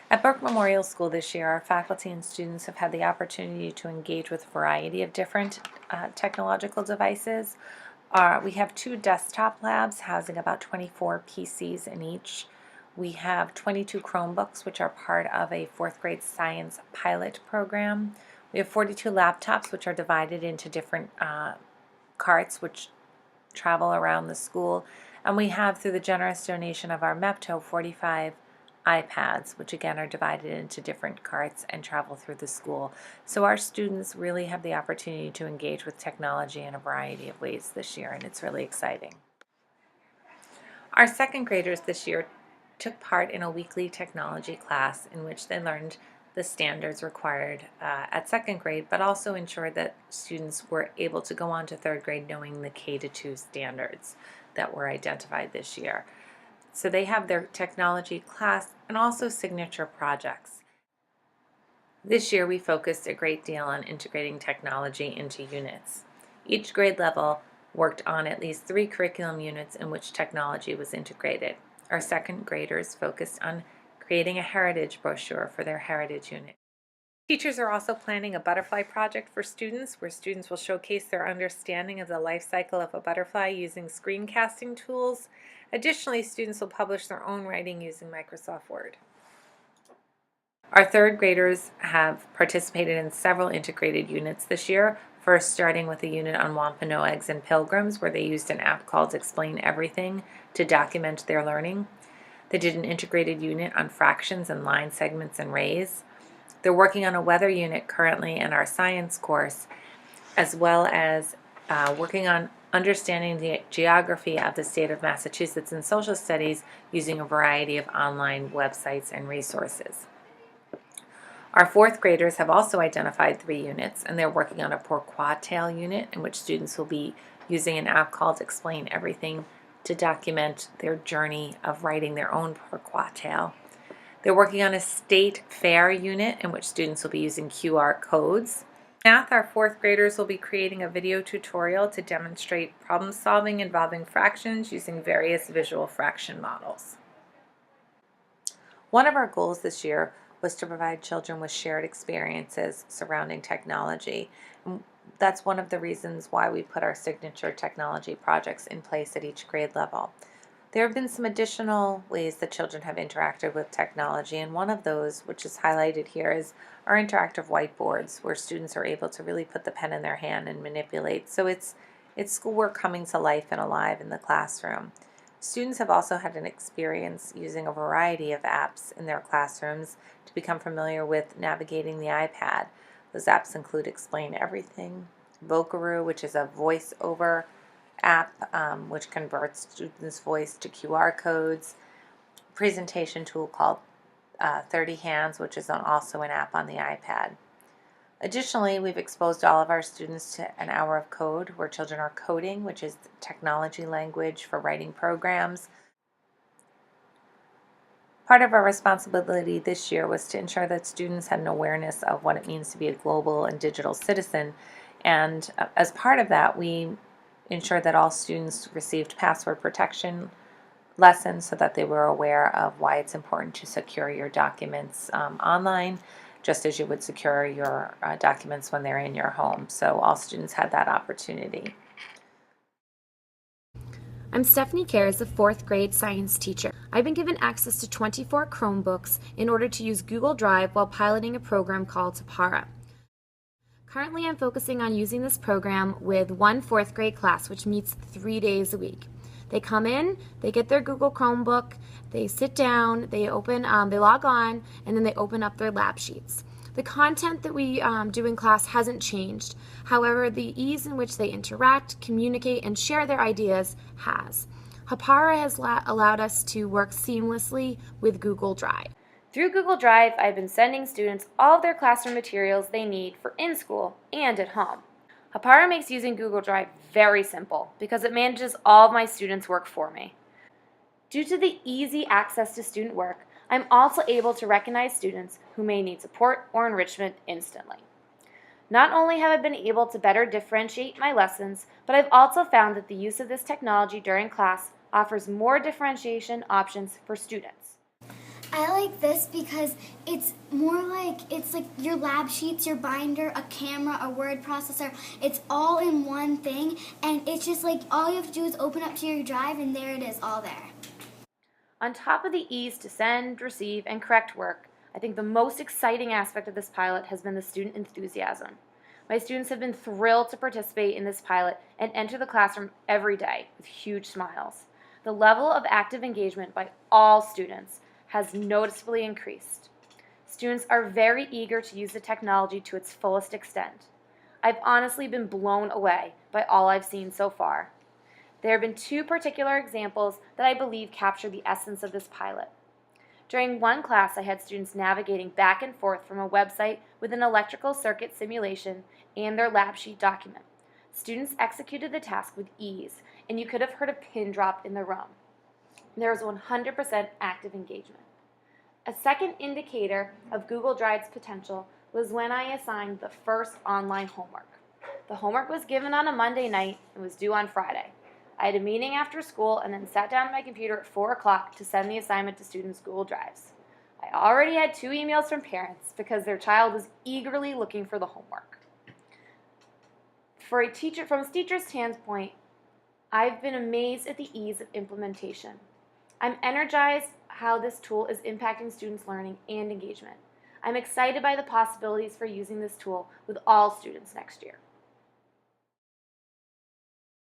At Burke Memorial School this year, our faculty and students have had the opportunity to engage with a variety of different technological devices. We have 2 desktop labs housing about 24 PCs in each. We have 22 Chromebooks, which are part of a 4th grade science pilot program. We have 42 laptops, which are divided into different carts, which travel around the school. And we have, through the generous donation of our MEPTO, 45 iPads, which again are divided into different carts and travel through the school. So our students really have the opportunity to engage with technology in a variety of ways this year, and it's really exciting. Our 2nd graders this year took part in a weekly technology class in which they learned the standards required at 2nd grade, but also ensured that students were able to go on to 3rd grade knowing the K-2 standards that were identified this year. So they have their technology class and also signature projects. This year we focused a great deal on integrating technology into units. Each grade level worked on at least 3 curriculum units in which technology was integrated. Our 2nd graders focused on creating a heritage brochure for their heritage unit. Teachers are also planning a butterfly project for students, where students will showcase their understanding of the life cycle of a butterfly using screencasting tools. Additionally, students will publish their own writing using Microsoft Word. Our 3rd graders have participated in several integrated units this year, first starting with a unit on Wampanoag eggs and pilgrims, where they used an app called Explain Everything to document their learning. They did an integrated unit on fractions and line segments and rays. They're working on a weather unit currently in our science course, as well as working on understanding the geography of the state of Massachusetts in social studies using a variety of online websites and resources. Our 4th graders have also identified 3 units, and they're working on a pourquoi tale unit in which students will be using an app called Explain Everything to document their journey of writing their own pourquoi tale. They're working on a state fair unit in which students will be using QR codes. Math, our 4th graders will be creating a video tutorial to demonstrate problem solving involving fractions using various visual fraction models. One of our goals this year was to provide children with shared experiences surrounding technology. And that's one of the reasons why we put our signature technology projects in place at each grade level. There have been some additional ways that children have interacted with technology, and one of those, which is highlighted here, is our interactive whiteboards, where students are able to really put the pen in their hand and manipulate. So it's schoolwork coming to life and alive in the classroom. Students have also had an experience using a variety of apps in their classrooms to become familiar with navigating the iPad. Those apps include Explain Everything, Vocaroo, which is a voice-over app which converts students' voice to QR codes, presentation tool called 30 Hands, which is also an app on the iPad. Additionally, we've exposed all of our students to an hour of code, where children are coding, which is technology language for writing programs. Part of our responsibility this year was to ensure that students had an awareness of what it means to be a global and digital citizen, and as part of that, we ensured that all students received password protection lessons so that they were aware of why it's important to secure your documents online, just as you would secure your documents when they're in your home. So all students had that opportunity. I'm Stephanie Cares, a 4th grade science teacher. I've been given access to 24 Chromebooks in order to use Google Drive while piloting a program called Tapara. Currently, I'm focusing on using this program with one 4th grade class, which meets 3 days a week. They come in, they get their Google Chromebook, they sit down, they log on, and then they open up their lab sheets. The content that we do in class hasn't changed. However, the ease in which they interact, communicate, and share their ideas has. Hapara has allowed us to work seamlessly with Google Drive. Through Google Drive, I've been sending students all of their classroom materials they need for in-school and at home. Hapara makes using Google Drive very simple because it manages all of my students' work for me. Due to the easy access to student work, I'm also able to recognize students who may need support or enrichment instantly. Not only have I been able to better differentiate my lessons, but I've also found that the use of this technology during class offers more differentiation options for students. I like this because it's more like it's like your lab sheets, your binder, a camera, a word processor. It's all in one thing, and it's just like all you have to do is open up to your drive, and there it is, all there. On top of the ease to send, receive, and correct work, I think the most exciting aspect of this pilot has been the student enthusiasm. My students have been thrilled to participate in this pilot and enter the classroom every day with huge smiles. The level of active engagement by all students has noticeably increased. Students are very eager to use the technology to its fullest extent. I've honestly been blown away by all I've seen so far. There have been two particular examples that I believe capture the essence of this pilot. During one class, I had students navigating back and forth from a website with an electrical circuit simulation and their lab sheet document. Students executed the task with ease, and you could have heard a pin drop in the room. There was 100% active engagement. A second indicator of Google Drive's potential was when I assigned the first online homework. The homework was given on a Monday night and was due on Friday. I had a meeting after school and then sat down at my computer at 4 o'clock to send the assignment to students' Google Drives. I already had 2 emails from parents because their child was eagerly looking for the homework. From a teacher's standpoint, I've been amazed at the ease of implementation. I'm energized how this tool is impacting students' learning and engagement. I'm excited by the possibilities for using this tool with all students next year.